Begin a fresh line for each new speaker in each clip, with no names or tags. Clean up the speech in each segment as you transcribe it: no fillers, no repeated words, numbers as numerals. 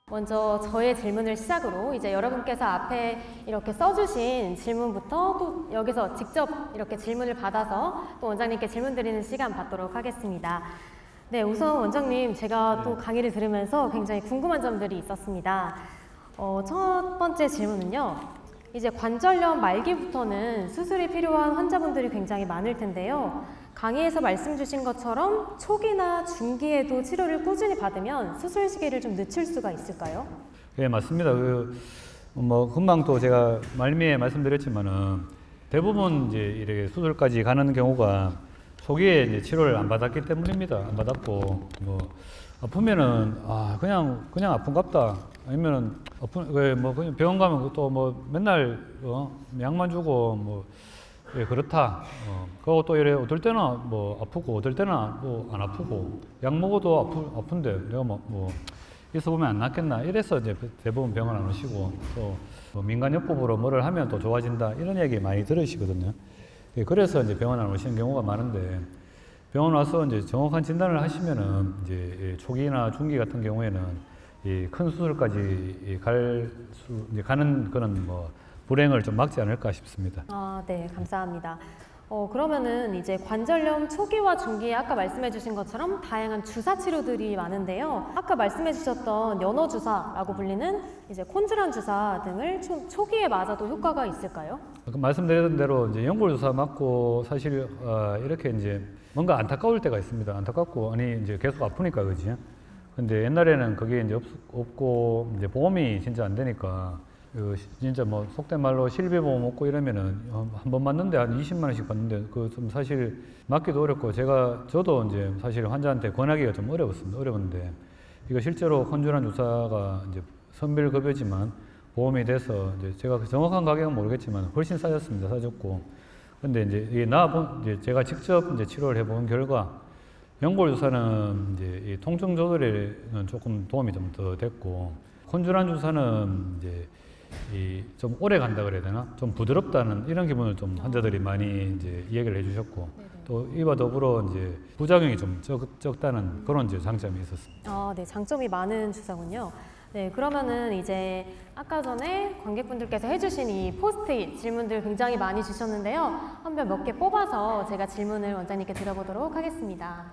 먼저 저의 질문을 시작으로 이제 여러분께서 앞에 이렇게 써주신 질문부터 또 여기서 직접 이렇게 질문을 받아서 또 원장님께 질문 드리는 시간 받도록 하겠습니다. 네, 우선 원장님 제가 또 강의를 들으면서 굉장히 궁금한 점들이 있었습니다. 첫 번째 질문은요. 이제 관절염 말기부터는 수술이 필요한 환자분들이 굉장히 많을 텐데요. 강의에서 말씀 주신 것처럼 초기나 중기에도 치료를 꾸준히 받으면 수술 시기를 좀 늦출 수가 있을까요?
네, 맞습니다. 금방 또 제가 말미에 말씀드렸지만은 대부분 이제 이렇게 수술까지 가는 경우가 초기에 이제 치료를 안 받았기 때문입니다. 안 받았고 아프면은 그냥 아픈갑다. 아니면은 그냥 병원 가면 또 맨날 약만 주고 그렇다. 그리고 또 이래 어떨 때는 아프고 어떨 때는 안 아프고 약 먹어도 아픈데 내가 있어 보면 안 낫겠나 이래서 이제 대부분 병원 안 오시고 또 민간요법으로 뭐를 하면 또 좋아진다 이런 얘기 많이 들으시거든요. 그래서 이제 병원 안 오시는 경우가 많은데 병원 와서 이제 정확한 진단을 하시면은 이제 초기나 중기 같은 경우에는 이 큰 수술까지 가는 그런 불행을 좀 막지 않을까 싶습니다.
네, 감사합니다. 그러면은 이제 관절염 초기와 중기에 아까 말씀해 주신 것처럼 다양한 주사 치료들이 많은데요. 아까 말씀해 주셨던 연어 주사라고 불리는 이제 콘드란 주사 등을 초기에 맞아도 효과가 있을까요?
말씀드렸던 대로 이제 연골 주사 맞고 사실 이렇게 이제 뭔가 안타까울 때가 있습니다. 안타깝고 이제 계속 아프니까 그지. 근데 옛날에는 그게 이제 없고 이제 보험이 진짜 안 되니까 진짜 속된 말로 실비보험 없고 이러면은 한 번 맞는데 한 20만 원씩 받는데 좀 사실 맞기도 어렵고 저도 이제 사실 환자한테 권하기가 좀 어려웠는데 이거 실제로 콘드란 주사가 이제 선별급여지만 보험이 돼서 이제 제가 정확한 가격은 모르겠지만 훨씬 싸졌고 근데 이제 이게 제가 직접 이제 치료를 해본 결과 연골 주사는 이제 이 통증 조절에는 조금 도움이 좀 더 됐고 콘드란 주사는 이제 좀 오래 간다 그래야 되나? 좀 부드럽다는 이런 기분을 좀 환자들이 많이 이제 이야기를 해주셨고 또 이와 더불어 이제 부작용이 좀 적다는 그런 이제 장점이 있었습니다.
네, 장점이 많은 주사군요. 네, 그러면은 이제 아까 전에 관객분들께서 해주신 이 포스트잇 질문들 굉장히 많이 주셨는데요. 한번 몇 개 뽑아서 제가 질문을 원장님께 드려보도록 하겠습니다.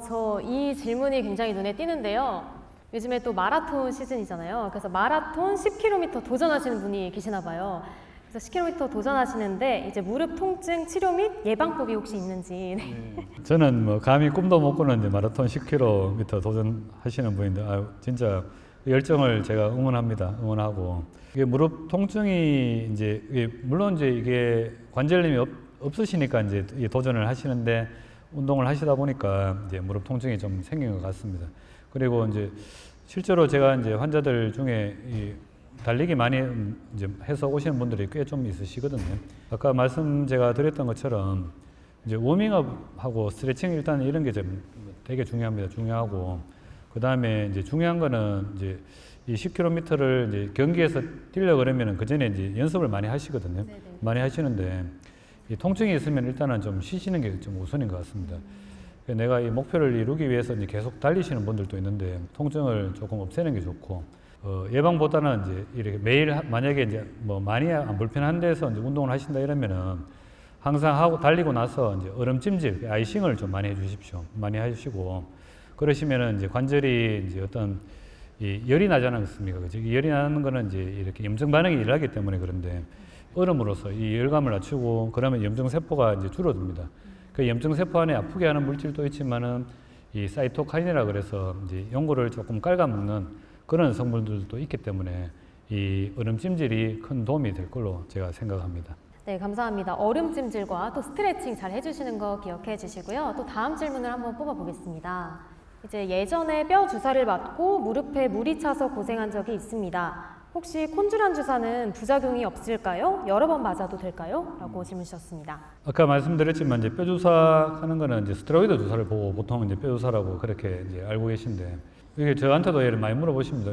저 이 질문이 굉장히 눈에 띄는데요. 요즘에 또 마라톤 시즌이잖아요. 그래서 마라톤 10km 도전하시는 분이 계시나 봐요. 그래서 10km 도전하시는데 이제 무릎 통증 치료 및 예방법이 혹시 있는지. 네.
저는 감히 꿈도 못 꾸는 이제 마라톤 10km 도전하시는 분인데 진짜 열정을 제가 응원하고 이게 무릎 통증이 물론 이게 관절염이 없으시니까 이제 도전을 하시는데 운동을 하시다 보니까 이제 무릎 통증이 좀 생긴 것 같습니다. 그리고 이제 실제로 제가 이제 환자들 중에 달리기 많이 이제 해서 오시는 분들이 꽤 좀 있으시거든요. 아까 제가 드렸던 것처럼 이제 워밍업하고 스트레칭 일단 이런 게 좀 되게 중요하고 그 다음에 이제 중요한 거는 이제 이 10km를 이제 경기에서 뛰려 그러면은 그 전에 이제 연습을 많이 하시거든요. 네네. 많이 하시는데 이 통증이 있으면 일단은 좀 쉬시는 게 좀 우선인 것 같습니다. 내가 이 목표를 이루기 위해서 이제 계속 달리시는 분들도 있는데 통증을 조금 없애는 게 좋고 예방보다는 이제 이렇게 매일 만약에 이제 많이 안 불편한 데서 이제 운동을 하신다 이러면은 항상 달리고 나서 이제 얼음찜질, 아이싱을 좀 많이 해주십시오. 많이 하시고 그러시면은 이제 관절이 이제 어떤 열이 나지 않습니까? 그죠? 열이 나는 거는 이제 이렇게 염증 반응이 일어나기 때문에 그런데 얼음으로써 이 열감을 낮추고 그러면 염증 세포가 이제 줄어듭니다. 그 염증 세포 안에 아프게 하는 물질도 있지만은 이 사이토카인이라 그래서 이제 연골을 조금 갉아먹는 그런 성분들도 있기 때문에 이 얼음찜질이 큰 도움이 될 걸로 제가 생각합니다.
네, 감사합니다. 얼음찜질과 또 스트레칭 잘 해주시는 거 기억해 주시고요. 또 다음 질문을 한번 뽑아보겠습니다. 이제 예전에 뼈 주사를 맞고 무릎에 물이 차서 고생한 적이 있습니다. 혹시 콘드란 주사는 부작용이 없을까요? 여러 번 맞아도 될까요? 라고 질문 주셨습니다.
아까 말씀드렸지만 이제 뼈 주사 하는 거는 이제 스테로이드 주사를 보고 보통 이제 뼈 주사라고 그렇게 이제 알고 계신데 이게 저한테도 많이 물어보십니다.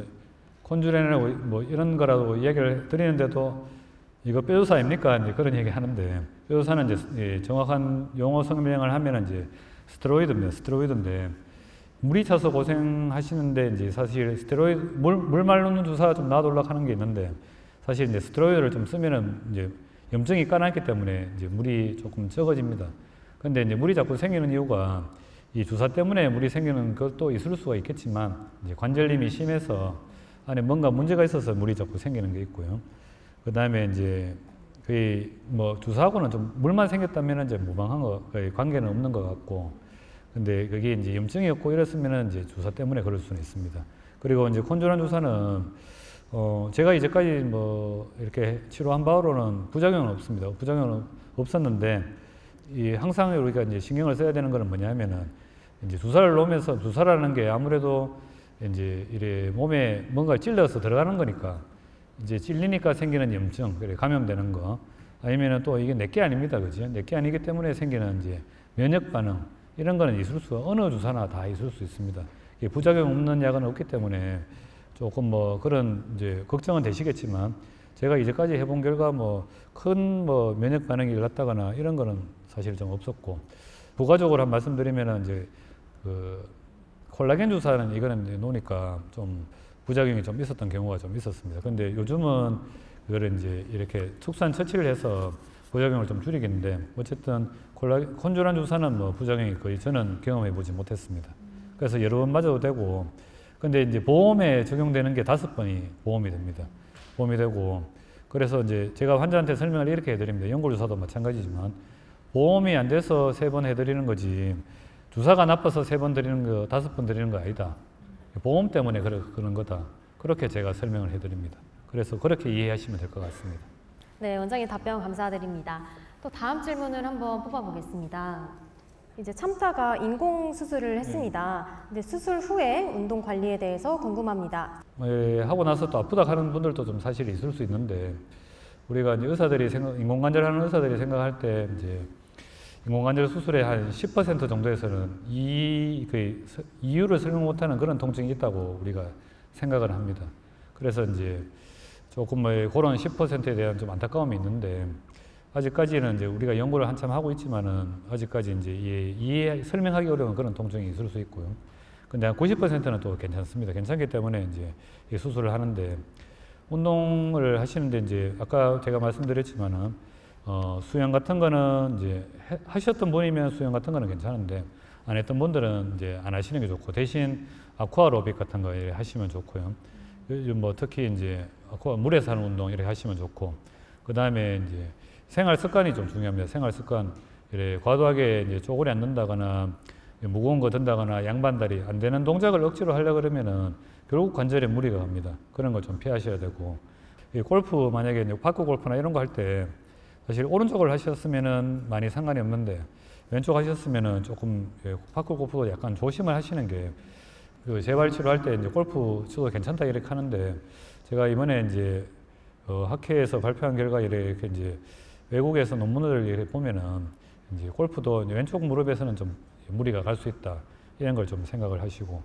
콘드란이라고 이런 거라고 이야기를 드리는데도 이거 뼈주사입니까? 이제 그런 얘기 하는데, 뼈주사는 이제 예, 정확한 용어 설명을 하면은 이제 스테로이드입니다. 스테로이드인데, 물이 차서 고생하시는데, 이제 사실 스테로이드, 물 말르는 주사 좀 놔둘락 하는 게 있는데, 사실 이제 스테로이드를 좀 쓰면은 이제 염증이 까놨기 때문에 이제 물이 조금 적어집니다. 근데 이제 물이 자꾸 생기는 이유가 이 주사 때문에 물이 생기는 것도 있을 수가 있겠지만, 이제 관절림이 심해서 안에 뭔가 문제가 있어서 물이 자꾸 생기는 게 있고요. 그 다음에 이제 거의 뭐 주사하고는 좀 물만 생겼다면 이제 무방한 거, 거의 관계는 없는 것 같고, 근데 그게 이제 염증이 없고 이랬으면은 이제 주사 때문에 그럴 수는 있습니다. 그리고 이제 콘조란 주사는 제가 이제까지 뭐 이렇게 치료한 바로는 부작용은 없습니다. 부작용은 없었는데, 항상 우리가 이제 신경을 써야 되는 거는 뭐냐면은 이제 주사를 놓으면서 주사라는 게 아무래도 이제 이래 몸에 뭔가 찔러서 들어가는 거니까 이제 찔리니까 생기는 염증, 그래 감염되는 거, 아니면은 또 이게 내게 아닙니다, 그죠? 내게 아니기 때문에 생기는 이제 면역 반응 이런 거는 있을 수 어느 주사나 다 있을 수 있습니다. 이게 부작용 없는 약은 없기 때문에 조금 뭐 그런 이제 걱정은 되시겠지만 제가 이제까지 해본 결과 뭐 큰 뭐 면역 반응이 일어났다거나 이런 거는 사실 좀 없었고, 부가적으로 한 말씀드리면은 이제 그 콜라겐 주사는 이거는 이제 놓으니까 좀 부작용이 좀 있었던 경우가 좀 있었습니다. 근데 요즘은 그거를 이제 이렇게 축산 처치를 해서 부작용을 좀 줄이겠는데, 어쨌든 콘조란 주사는 뭐 부작용이 거의 저는 경험해 보지 못했습니다. 그래서 여러 번 맞아도 되고, 근데 이제 보험에 적용되는 게 5번이 보험이 됩니다. 보험이 되고, 그래서 이제 제가 환자한테 설명을 이렇게 해드립니다. 연골주사도 마찬가지지만 보험이 안 돼서 3번 해드리는 거지, 주사가 나빠서 3번 드리는 거, 5번 드리는 거 아니다. 보험 때문에 그런 거다. 그렇게 제가 설명을 해드립니다. 그래서 그렇게 이해하시면 될 것 같습니다.
네, 원장님 답변 감사드립니다. 또 다음 질문을 한번 뽑아보겠습니다. 이제 참자가 인공 수술을 했습니다. 근데 수술 후에 운동 관리에 대해서 궁금합니다.
하고 나서 또 아프다 하는 분들도 좀 사실 있을 수 있는데, 우리가 이제 의사들이 인공관절 하는 의사들이 생각할 때 이제 인공관절 수술의 한 10% 정도에서는 이유를 설명 못하는 그런 통증이 있다고 우리가 생각을 합니다. 그래서 이제 조금 뭐 그런 10%에 대한 좀 안타까움이 있는데, 아직까지는 이제 우리가 연구를 한참 하고 있지만은 아직까지 이제 설명하기 어려운 그런 통증이 있을 수 있고요. 근데 한 90%는 또 괜찮습니다. 괜찮기 때문에 이제 이 수술을 하는데, 운동을 하시는데 이제 아까 제가 말씀드렸지만은 수영 같은 거는 이제 하셨던 분이면 수영 같은 거는 괜찮은데, 안 했던 분들은 이제 안 하시는 게 좋고, 대신 아쿠아로빅 같은 거 하시면 좋고요. 요즘 뭐 특히 이제 물에서 하는 운동 이렇게 하시면 좋고, 그 다음에 이제 생활 습관이 좀 중요합니다. 생활 습관. 이래 과도하게 이제 쪼그려 앉는다거나 무거운 거 든다거나 양반다리 안 되는 동작을 억지로 하려고 그러면은 결국 관절에 무리가 갑니다. 그런 걸 좀 피하셔야 되고, 골프 만약에 이제 파크 골프나 이런 거 할 때 사실 오른쪽을 하셨으면은 많이 상관이 없는데, 왼쪽 하셨으면은 조금 파크 골프도 약간 조심을 하시는 게, 그 재활 치료할 때 이제 골프 쳐도 괜찮다 이렇게 하는데, 제가 이번에 이제 학회에서 발표한 결과 이렇게 이제 외국에서 논문을 이렇게 보면은 이제 골프도 이제 왼쪽 무릎에서는 좀 무리가 갈 수 있다, 이런 걸 좀 생각을 하시고,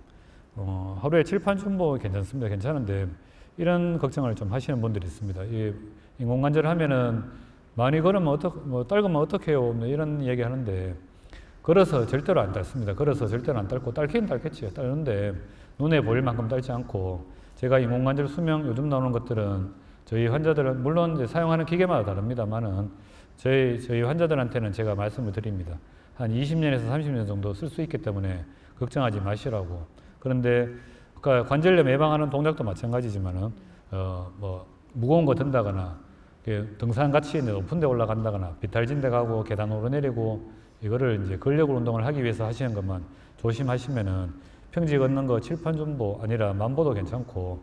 하루에 7~8주 괜찮습니다. 괜찮은데 이런 걱정을 좀 하시는 분들이 있습니다. 이 인공관절 하면은 많이 걸으면 떨구면 어떻게 해요? 이런 얘기 하는데, 걸어서 절대로 안 딸습니다. 걸어서 절대로 안 딸고, 딸긴 딸겠지요. 딸는데 눈에 보일 만큼 딸지 않고, 제가 인공관절 수명 요즘 나오는 것들은 저희 환자들은 물론 이제 사용하는 기계마다 다릅니다만은 저희 환자들한테는 제가 말씀을 드립니다. 한 20년에서 30년 정도 쓸 수 있기 때문에 걱정하지 마시라고. 그런데 그러니까 관절염 예방하는 동작도 마찬가지지만은 뭐 무거운 거 든다거나 등산 같이 높은 데 올라간다거나 비탈진 데 가고 계단 오르내리고 이거를 이제 근력 운동을 하기 위해서 하시는 것만 조심하시면은 평지 걷는 거 7~8주 아니라 10,000보도 괜찮고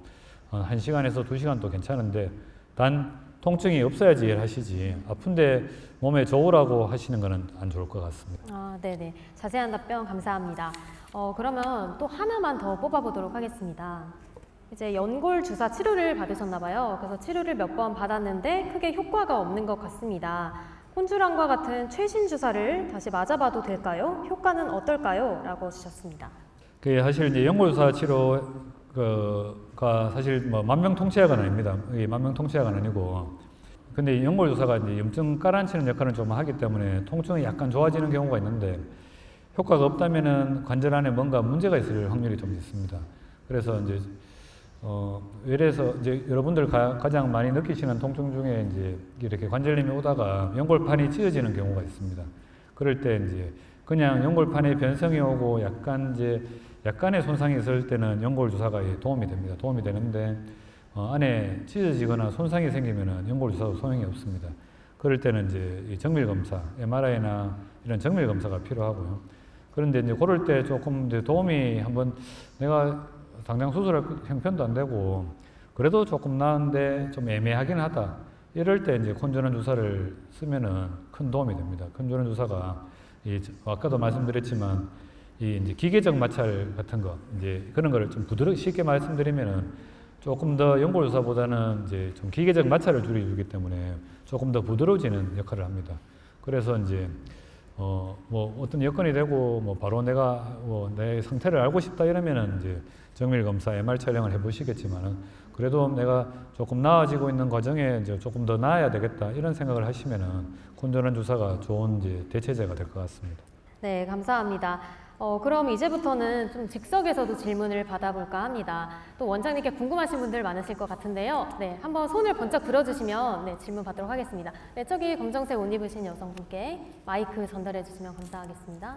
1시간에서 2시간도 괜찮은데, 단 통증이 없어야지 하시지 아픈데 몸에 좋으라고 하시는 거는 안 좋을 것 같습니다.
아, 네네. 자세한 답변 감사합니다. 그러면 또 하나만 더 뽑아보도록 하겠습니다. 이제 연골 주사 치료를 받으셨나 봐요. 그래서 치료를 몇 번 받았는데 크게 효과가 없는 것 같습니다. 콘주란과 같은 최신 주사를 다시 맞아봐도 될까요? 효과는 어떨까요? 라고 주셨습니다.
그 사실 이제 연골 주사 치료가 사실 뭐 만병통치약은 아닙니다. 이게 만병통치약은 아니고, 근데 연골 주사가 이제 염증 깔아앉히는 역할을 좀 하기 때문에 통증이 약간 좋아지는 경우가 있는데 효과가 없다면은 관절 안에 뭔가 문제가 있을 확률이 좀 있습니다. 그래서 이제 외래에서 이제 여러분들 가장 많이 느끼시는 통증 중에 이제 이렇게 관절염이 오다가 연골판이 찢어지는 경우가 있습니다. 그럴 때 이제 그냥 연골판에 변성이 오고 약간의 손상이 있을 때는 연골 주사가 도움이 됩니다. 도움이 되는데 안에 찢어지거나 손상이 생기면은 연골 주사도 소용이 없습니다. 그럴 때는 이제 이 정밀 검사, MRI나 이런 정밀 검사가 필요하고요. 그런데 이제 그럴 때 조금 이제 도움이 한번 내가 당장 수술할 형편도 안 되고 그래도 조금 나은데 좀 애매하긴 하다. 이럴 때 이제 콘조난 주사를 쓰면은 큰 도움이 됩니다. 콘조난 주사가 아까도 말씀드렸지만 이 이제 기계적 마찰 같은 거 이제 그런 거를 좀 쉽게 말씀드리면은 조금 더 연골 주사보다는 이제 좀 기계적 마찰을 줄여주기 때문에 조금 더 부드러워지는 역할을 합니다. 그래서 이제 뭐 어떤 여건이 되고 뭐 바로 내가 내 상태를 알고 싶다 이러면은 이제 정밀 검사, MR 촬영을 해보시겠지만은 그래도 내가 조금 나아지고 있는 과정에 이제 조금 더 나아야 되겠다 이런 생각을 하시면은 콘조난 주사가 좋은 이제 대체제가 될 것 같습니다.
네, 감사합니다. 그럼 이제부터는 좀 즉석에서도 질문을 받아볼까 합니다. 또 원장님께 궁금하신 분들 많으실 것 같은데요. 네, 한번 손을 번쩍 들어주시면 네, 질문 받도록 하겠습니다. 네, 저기 검정색 옷 입으신 여성분께 마이크 전달해 주시면 감사하겠습니다.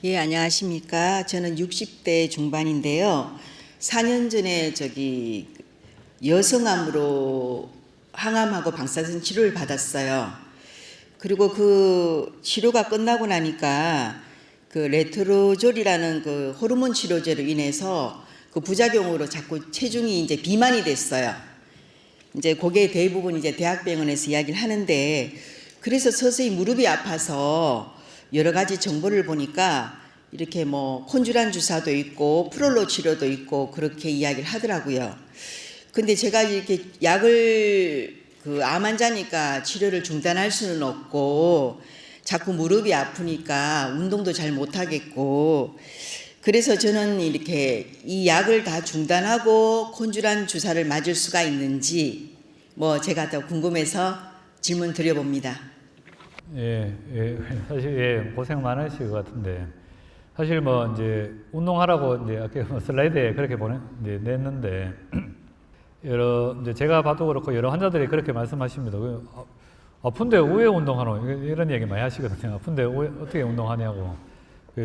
예, 안녕하십니까. 저는 60대 중반인데요. 4년 전에 여성암으로 항암하고 방사선 치료를 받았어요. 그리고 그 치료가 끝나고 나니까 그 레트로졸이라는 그 호르몬 치료제로 인해서 그 부작용으로 자꾸 체중이 이제 비만이 됐어요. 이제 그게 대부분 이제 대학병원에서 이야기를 하는데, 그래서 서서히 무릎이 아파서 여러 가지 정보를 보니까 이렇게 뭐 콘주란 주사도 있고 프롤로 치료도 있고 그렇게 이야기를 하더라고요. 근데 제가 이렇게 약을 암 환자니까 치료를 중단할 수는 없고 자꾸 무릎이 아프니까 운동도 잘 못하겠고, 그래서 저는 이렇게 이 약을 다 중단하고 콘주란 주사를 맞을 수가 있는지 뭐 제가 더 궁금해서 질문 드려봅니다.
사실 고생 많으실 것 같은데 사실 뭐 이제 운동하라고 이제 아까 슬라이드에 그렇게 냈는데 이제 제가 봐도 그렇고 여러 환자들이 그렇게 말씀하십니다. 아픈데 왜 운동하노? 이런 얘기 많이 하시거든요. 아픈데 왜 어떻게 운동하냐고.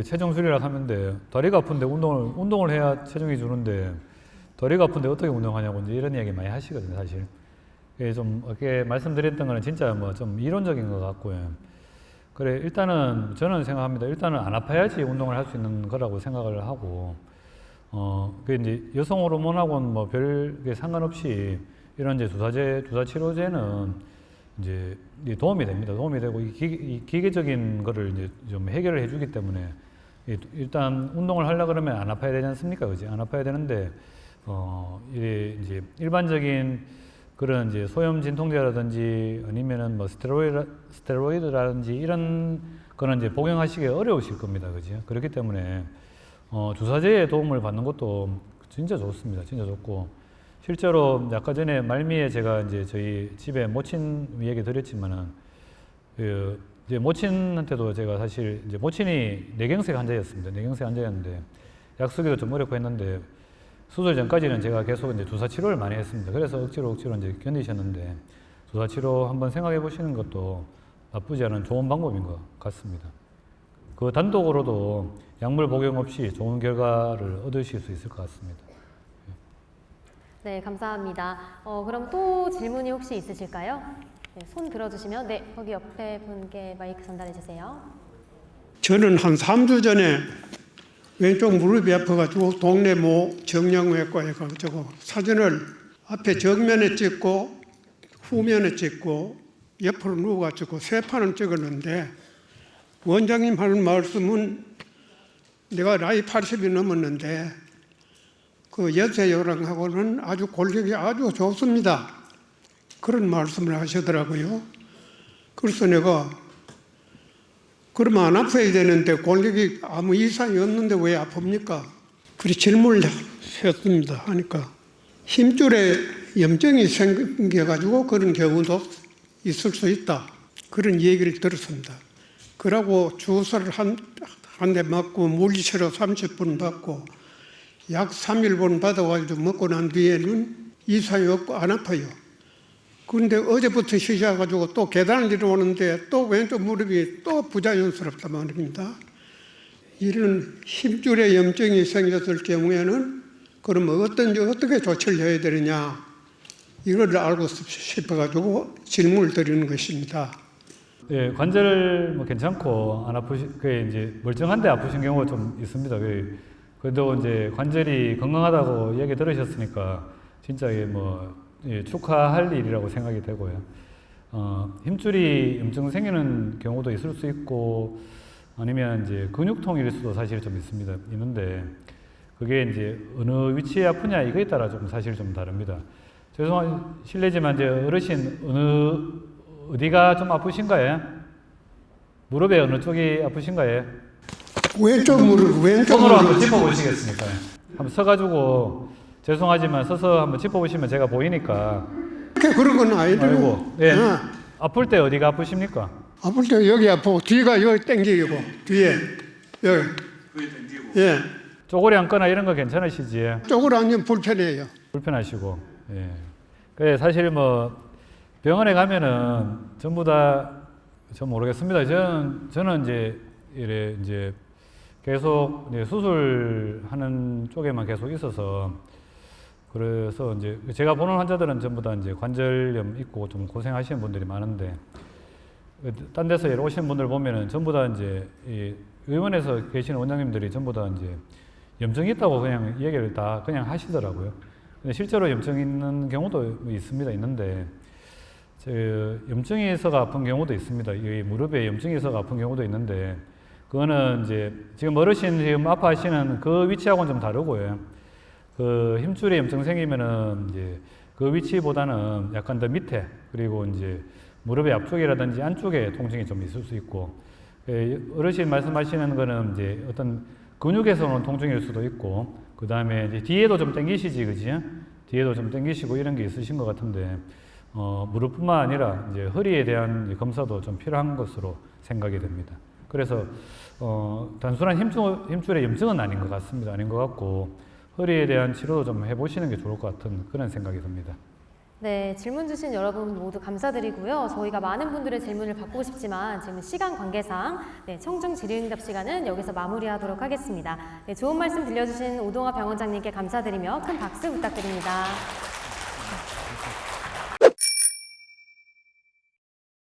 체중 수리락 하는데 다리가 아픈데 운동을 해야 체중이 주는데 다리가 아픈데 어떻게 운동하냐고 이제 이런 얘기 많이 하시거든요, 사실. 좀 이렇게 말씀드렸던 거는 진짜 뭐 좀 이론적인 것 같고요. 그래 일단은 저는 생각합니다. 일단은 안 아파야지 운동을 할 수 있는 거라고 생각을 하고, 그 이제 여성 호르몬하고는 뭐 별게 상관없이 이런 이제 주사 치료제는 이제 도움이 됩니다. 도움이 되고 이 기계적인 거를 이제 좀 해결을 해주기 때문에 일단 운동을 하려 그러면 안 아파야 되지 않습니까, 그지? 안 아파야 되는데 이제 일반적인 그런 이제 소염 진통제라든지 아니면은 뭐 스테로이드라든지 이런 거는 이제 복용하시기 어려우실 겁니다, 그지? 그렇기 때문에 주사제의 도움을 받는 것도 진짜 좋습니다. 진짜 좋고. 실제로 아까 전에 말미에 제가 이제 저희 집에 모친 얘기 드렸지만은 이제 모친한테도 제가 사실 이제 모친이 뇌경색 환자였습니다. 뇌경색 환자였는데 약 쓰기도 좀 어렵고 했는데 수술 전까지는 제가 계속 이제 주사 치료를 많이 했습니다. 그래서 억지로 이제 견디셨는데 주사 치료 한번 생각해 보시는 것도 나쁘지 않은 좋은 방법인 것 같습니다. 그 단독으로도 약물 복용 없이 좋은 결과를 얻으실 수 있을 것 같습니다.
네, 감사합니다. 그럼 또 질문이 혹시 있으실까요? 네, 손 들어주시면, 네, 거기 옆에 분께 마이크 전달해 주세요.
저는 한 3주 전에 왼쪽 무릎이 아파가지고 동네 정형외과에 가서 사진을 앞에 정면에 찍고 후면에 찍고 옆으로 누워가지고 세 판을 찍었는데, 원장님 하는 말씀은 내가 나이 80이 넘었는데 그 여세요랑하고는 아주 골격이 아주 좋습니다. 그런 말씀을 하시더라고요. 그래서 내가 그러면 안 아파야 되는데 골격이 아무 이상이 없는데 왜 아픕니까? 그리 질문을 했습니다. 하니까 힘줄에 염증이 생겨가지고 그런 경우도 있을 수 있다. 그런 얘기를 들었습니다. 그러고 주사를 한 대 맞고 물리치료 30분 받고 약 3일분 받아가지고 먹고 난 뒤에는 이상이 없고 안 아파요. 그런데 어제부터 시작해가지고 또 계단을 내려오는데 또 왼쪽 무릎이 또 부자연스럽단 말입니다. 이런 힘줄에 염증이 생겼을 경우에는 그러면 어떻게 조치를 해야 되느냐 이걸 알고 싶어가지고 질문을 드리는 것입니다.
예, 관절 뭐 괜찮고 안 그 이제 멀쩡한데 아프신 경우가 좀 있습니다. 그래도 이제 관절이 건강하다고 얘기 들으셨으니까 진짜 이게 뭐 축하할 일이라고 생각이 되고요. 힘줄이 염증 생기는 경우도 있을 수 있고 아니면 이제 근육통일 수도 사실 좀 있는데 그게 이제 어느 위치에 아프냐 이거에 따라 좀 사실 좀 다릅니다. 실례지만 이제 어르신 어디가 좀 아프신가요? 무릎의 어느 쪽이 아프신가요?
왼쪽 무릎, 왼쪽
손으로
무릎.
한번 짚어보시겠습니까? 한번 서가지고 죄송하지만 서서 한번 짚어보시면 제가 보이니까.
그런 건 아니고.
아이고, 예. 아플 때 어디가 아프십니까?
아플 때 여기 아프고 뒤가 여기 땡기고 뒤에 여기. 예.
쪼그리 앉거나 이런 거 괜찮으시지?
쪽으로 앉으면 불편해요.
불편하시고. 예. 그래 사실 뭐 병원에 가면은 전부 다 전 모르겠습니다. 저는 이제 계속 이제 수술하는 쪽에만 계속 있어서 그래서 이제 제가 보는 환자들은 전부 다 이제 관절염 있고 좀 고생하시는 분들이 많은데 딴 데서 오시는 분들 보면은 전부 다 이제 이 의원에서 계시는 원장님들이 전부 다 이제 염증이 있다고 그냥 얘기를 다 그냥 하시더라고요. 근데 실제로 염증 있는 경우도 있는데 염증이 있어가 아픈 경우도 있습니다. 이 무릎에 염증이 있어가 아픈 경우도 있는데 그거는 이제 지금 어르신 지금 아파하시는 그 위치하고는 좀 다르고요. 그 힘줄에 염증 생기면은 이제 그 위치보다는 약간 더 밑에 그리고 이제 무릎의 앞쪽이라든지 안쪽에 통증이 좀 있을 수 있고 어르신 말씀하시는 거는 이제 어떤 근육에서 오는 통증일 수도 있고 그 다음에 이제 뒤에도 좀 당기시지 그지? 뒤에도 좀 당기시고 이런 게 있으신 것 같은데 무릎뿐만 아니라 이제 허리에 대한 검사도 좀 필요한 것으로 생각이 됩니다. 그래서 단순한 힘줄의 염증은 아닌 것 같습니다. 아닌 것 같고 허리에 대한 치료도 좀 해보시는 게 좋을 것 같은 그런 생각이 듭니다.
네, 질문 주신 여러분 모두 감사드리고요. 저희가 많은 분들의 질문을 받고 싶지만 지금 시간 관계상 청중 질의응답 시간은 여기서 마무리하도록 하겠습니다. 네, 좋은 말씀 들려주신 오동화 병원장님께 감사드리며 큰 박수 부탁드립니다.